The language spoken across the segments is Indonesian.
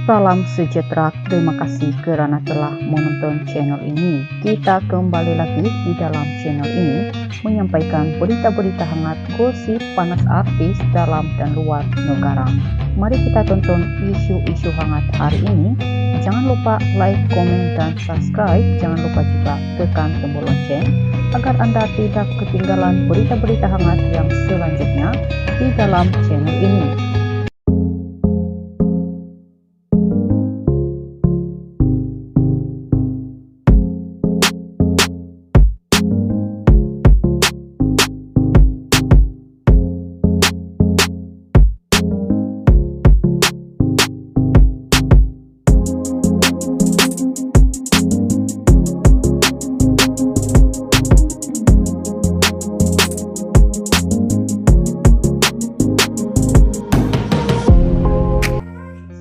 Salam sejahtera, terima kasih karena telah menonton channel ini. Kita kembali lagi di dalam channel ini menyampaikan berita-berita hangat, gosip panas artis dalam dan luar negara. Mari kita tonton isu-isu hangat hari ini. Jangan lupa like, komen, dan subscribe. Jangan lupa juga tekan tombol lonceng agar Anda tidak ketinggalan berita-berita hangat yang selanjutnya di dalam channel ini.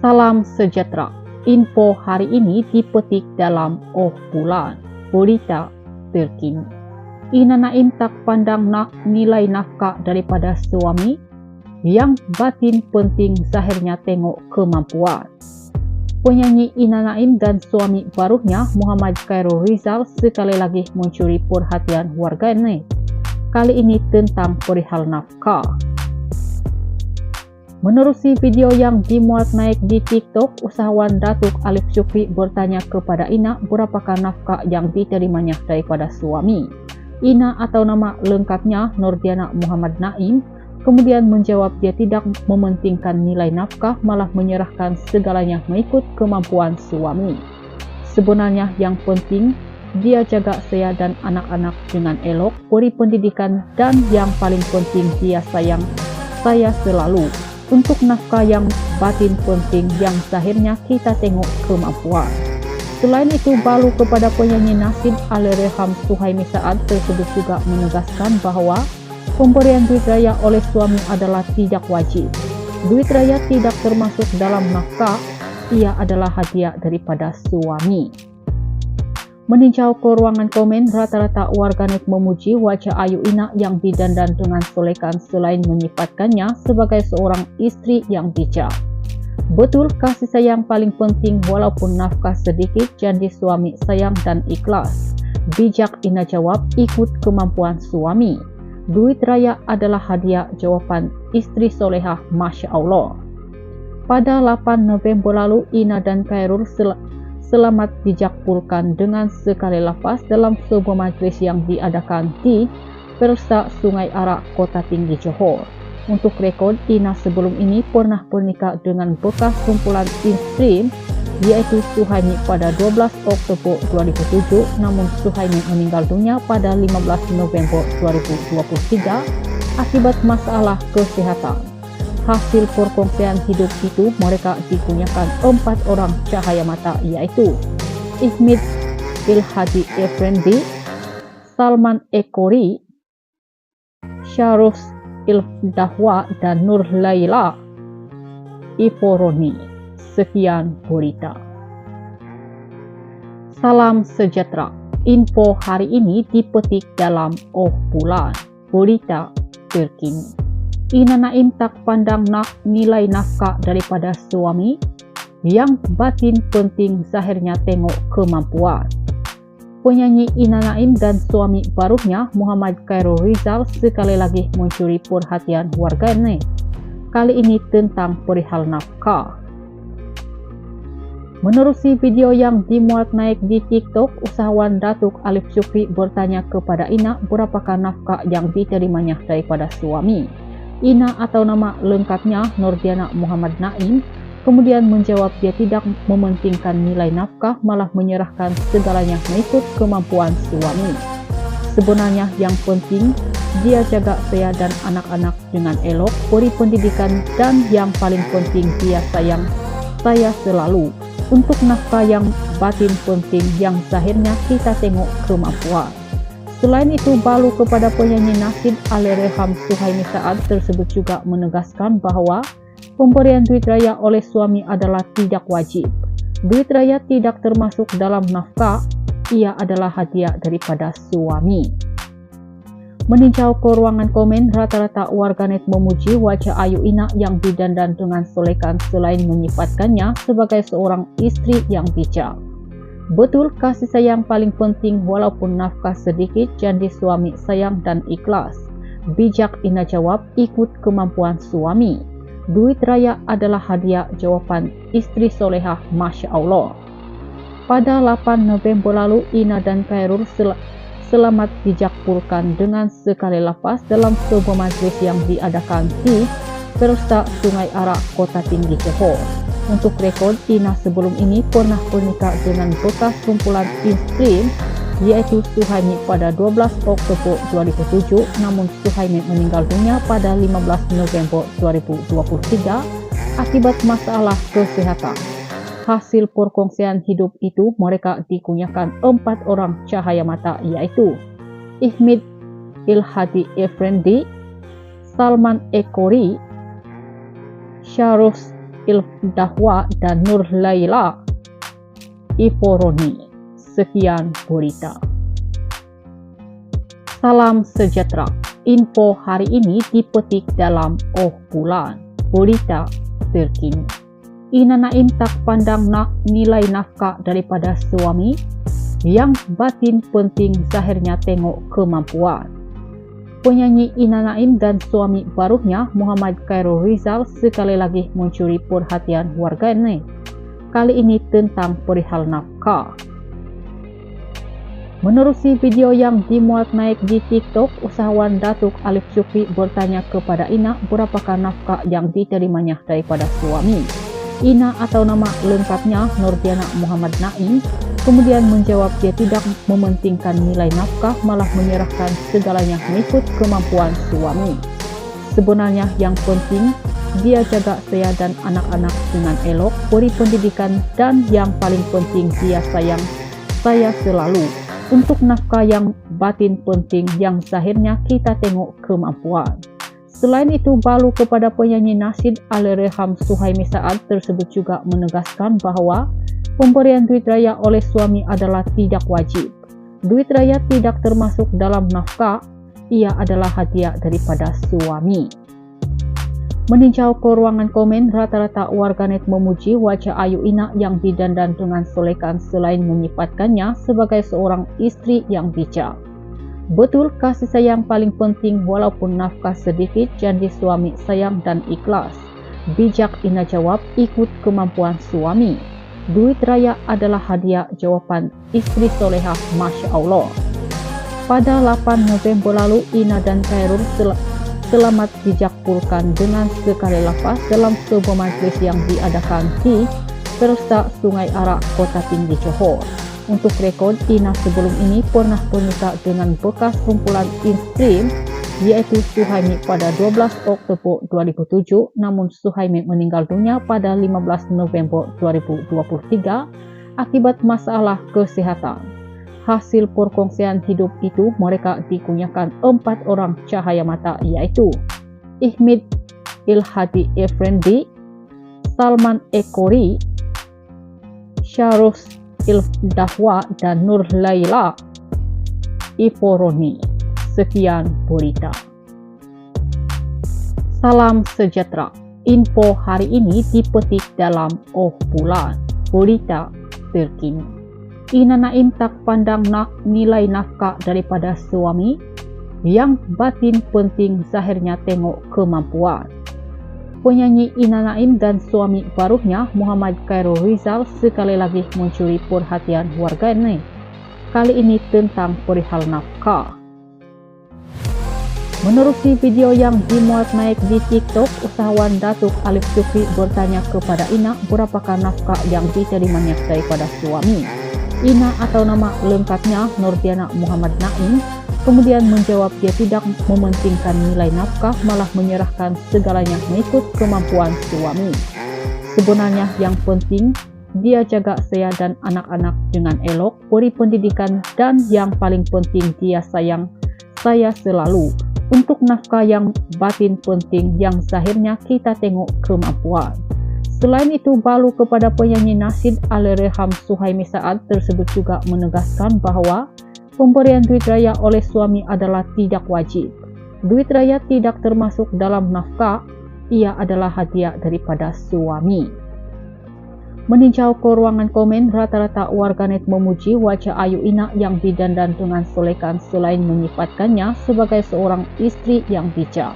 Salam sejahtera. Info hari ini dipetik dalam Oh Bulan. Berita terkini. Ina Naim tak pandang nilai nafkah daripada suami. Yang batin penting zahirnya tengok kemampuan. Penyanyi Ina Naim dan suami barunya Muhammad Khairul Rizal sekali lagi mencuri perhatian warganet. Kali ini tentang perihal nafkah. Menerusi video yang dimuat naik di TikTok, usahawan Datuk Alif Syukri bertanya kepada Ina berapakah nafkah yang diterimanya daripada suami. Ina atau nama lengkapnya Nurdiana Muhammad Naim kemudian menjawab dia tidak mementingkan nilai nafkah, malah menyerahkan segalanya mengikut kemampuan suami. Sebenarnya yang penting dia jaga saya dan anak-anak dengan elok, beri pendidikan, dan yang paling penting dia sayang saya selalu. Untuk nafkah yang batin penting yang zahirnya kita tengok kemampuan. Selain itu, balu kepada penyanyi Nasid Allahyarham Suhaimi Saad tersebut juga menegaskan bahwa pemberian duit raya oleh suami adalah tidak wajib. Duit raya tidak termasuk dalam nafkah, ia adalah hadiah daripada suami. Meninjau ke ruangan komen, rata-rata warganet memuji wajah Ayu Ina yang didandan dengan solekan selain menyifatkannya sebagai seorang istri yang bijak. Betul, kasih sayang paling penting walaupun nafkah sedikit, janji suami sayang dan ikhlas. Bijak, Ina jawab, ikut kemampuan suami. Duit raya adalah hadiah, jawaban istri solehah, Masya Allah. Pada 8 November lalu, Ina dan Khairul selamat dijakpulkan dengan sekali lafaz dalam sebuah majlis yang diadakan di Persa Sungai Arak, Kota Tinggi, Johor. Untuk rekod, Ina sebelum ini pernah bernikah dengan bekas kumpulan istri yaitu Suhaimi pada 12 Oktober 2007, namun Suhaimi meninggal dunia pada 15 November 2023 akibat masalah kesehatan. Hasil perkongsian hidup itu mereka dipunyakan 4 orang cahaya mata, yaitu Ihmid Ilhadi Effendi, Salman Ekori, Syaruf Ildahwa, dan Nur Laila Iforoni. Sekian berita. Salam sejahtera. Info hari ini dipetik dalam Oh Bulan. Berita terkini. Ina Naim tak pandang nilai nafkah daripada suami. Yang batin penting zahirnya tengok kemampuan. Penyanyi Ina Naim dan suami barunya Muhammad Khairul Rizal sekali lagi mencuri perhatian warganet. Kali ini tentang perihal nafkah. Menerusi video yang dimuat naik di TikTok, usahawan Datuk Alif Syukri bertanya kepada Ina berapakah nafkah yang diterimanya daripada suami. Ina atau nama lengkapnya Nurdiana Muhammad Naim kemudian menjawab dia tidak mementingkan nilai nafkah, malah menyerahkan segalanya mengikut kemampuan suami. Sebenarnya yang penting dia jaga saya dan anak-anak dengan elok, beri pendidikan, dan yang paling penting dia sayang saya selalu. Untuk nafkah yang batin penting yang zahirnya kita tengok kemampuan. Selain itu, balu kepada penyanyi Nasid Allahyarham Suhaimi Saad tersebut juga menegaskan bahwa pemberian duit raya oleh suami adalah tidak wajib. Duit raya tidak termasuk dalam nafkah, ia adalah hadiah daripada suami. Meninjau ke ruangan komen, rata-rata warganet memuji wajah Ayu Ina yang didandan dengan solekan selain menyifatkannya sebagai seorang istri yang bijak. Betul, kasih sayang paling penting walaupun nafkah sedikit, janji suami sayang dan ikhlas. Bijak, Ina jawab, ikut kemampuan suami. Duit raya adalah hadiah, jawaban istri solehah, Masya Allah. Pada 8 November lalu, Ina dan Khairul selamat dijapurkan dengan sekali lepas dalam sebuah majlis yang diadakan di Persta Sungai Arak, Kota Tinggi, Johor. Untuk rekod, Ina sebelum ini pernah bernikah dengan bekas kumpulan istri yaitu Suhaimi pada 12 Oktober 2007, namun Suhaimi meninggal dunia pada 15 November 2023 akibat masalah kesehatan. Hasil perkongsian hidup itu mereka dikunyakan 4 orang cahaya mata, yaitu Ihmid Ilhadi Effendi, Salman Ekori, Syarus Ildahwa, dan Nur Laila Iporoni. Sekian berita. Salam sejahtera. Info hari ini dipetik dalam Bulan. Berita terkini. Ina Naim tak pandang nilai nafkah daripada suami, yang batin penting zahirnya tengok kemampuan. Penyanyi Ina Naim dan suami barunya Muhammad Khairul Rizal sekali lagi mencuri perhatian warganet. Kali ini tentang perihal nafkah. Menerusi video yang dimuat naik di TikTok, usahawan Datuk Alif Syukri bertanya kepada Ina berapakah nafkah yang diterimanya daripada suami. Ina atau nama lengkapnya Nurdiana Muhammad Naim kemudian menjawab dia tidak mementingkan nilai nafkah, malah menyerahkan segalanya mengikut kemampuan suami. Sebenarnya yang penting dia jaga saya dan anak-anak dengan elok, beri pendidikan, dan yang paling penting dia sayang saya selalu. Untuk nafkah yang batin penting, yang zahirnya kita tengok kemampuan. Selain itu, balu kepada penyanyi nasyid Allahyarham Suhaimi Saad tersebut juga menegaskan bahwa pemberian duit raya oleh suami adalah tidak wajib. Duit raya tidak termasuk dalam nafkah, ia adalah hadiah daripada suami. Meninjau ke ruangan komen, rata-rata warganet memuji wajah Ayu Ina yang didandan dengan solekan selain menyifatkannya sebagai seorang istri yang bijak. Betul, kasih sayang paling penting walaupun nafkah sedikit, janji suami sayang dan ikhlas. Bijak, Ina jawab, ikut kemampuan suami. Duit raya adalah hadiah, jawaban istri solehah, Masya Allah. Pada 8 November lalu, Ina dan Khairul selamat dijapurkan dengan sekali lepas dalam sebuah majlis yang diadakan di Persta Sungai Arak, Kota Tinggi, Johor. Untuk rekod, Ina sebelum ini pernah bernikah dengan bekas kumpulan istri yaitu Suhaimi pada 12 Oktober 2007, namun Suhaimi meninggal dunia pada 15 November 2023 akibat masalah kesehatan. Hasil perkongsian hidup itu mereka dikunyakan 4 orang cahaya mata, yaitu Ihmid Ilhadi Effendi, Salman Ekori, Syarus Ildahwa, dan Nur Laila Iporoni. Sekian berita. Salam sejahtera. Info hari ini dipetik dalam Bulan. Berita terkini. Ina Naim tak pandang nilai nafkah daripada suami, yang batin penting zahirnya tengok kemampuan. Penyanyi Ina Naim dan suami barunya Muhammad Khairul Rizal sekali lagi mencuri perhatian warganet. Kali ini tentang perihal nafkah. Menerusi video yang dimuat naik di TikTok, usahawan Datuk Alif Syukri bertanya kepada Ina berapakah nafkah yang diterimanya daripada suami. Ina atau nama lengkapnya Nurdiana Muhammad Naim kemudian menjawab dia tidak mementingkan nilai nafkah, malah menyerahkan segalanya mengikut kemampuan suami. Sebenarnya yang penting dia jaga saya dan anak-anak dengan elok, beri pendidikan, dan yang paling penting dia sayang saya selalu. Untuk nafkah yang batin penting, yang zahirnya kita tengok kemampuan. Selain itu, balu kepada penyanyi nasyid Allahyarham Suhaimi Saad tersebut juga menegaskan bahwa Pemberian duit raya oleh suami adalah tidak wajib. Duit raya tidak termasuk dalam nafkah, ia adalah hadiah daripada suami. Meninjau ke ruangan komen, rata-rata warganet memuji wajah Ayu Ina yang didandan dengan solekan selain menyifatkannya sebagai seorang istri yang bijak.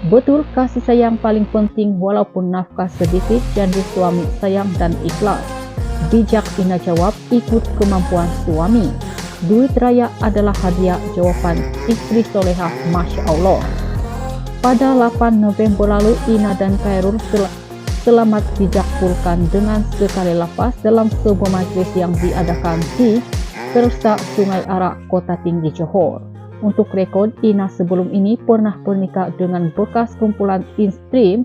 Betul, kasih sayang paling penting walaupun nafkah sedikit, janji suami sayang dan ikhlas. Bijak, Ina jawab, ikut kemampuan suami. Duit raya adalah hadiah, jawaban istri solehah, Masya Allah. Pada 8 November lalu, Ina dan Khairul selamat dijakpulkan dengan sekali lafaz dalam sebuah majlis yang diadakan di Tersak Sungai Arak, Kota Tinggi, Johor. Untuk rekod, Ina sebelum ini pernah bernikah dengan bekas kumpulan istri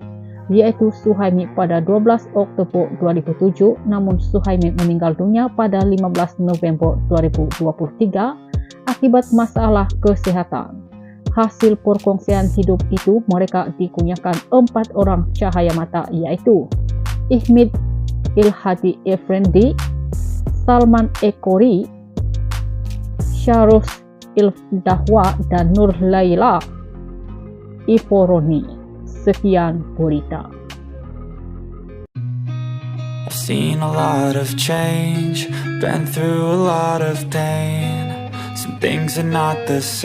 yaitu Suhaimi pada 12 Oktober 2007, namun Suhaimi meninggal dunia pada 15 November 2023 akibat masalah kesehatan. Hasil perkongsian hidup itu mereka dikunyakan 4 orang cahaya mata, yaitu Ihmid Ilhadi Effendi, Salman Ekori, Syaruf Ildahwa, dan Nur Laila Iforoni. Sekian berita. I've seen a lot of change, been through a lot of pain. Some things are not the same.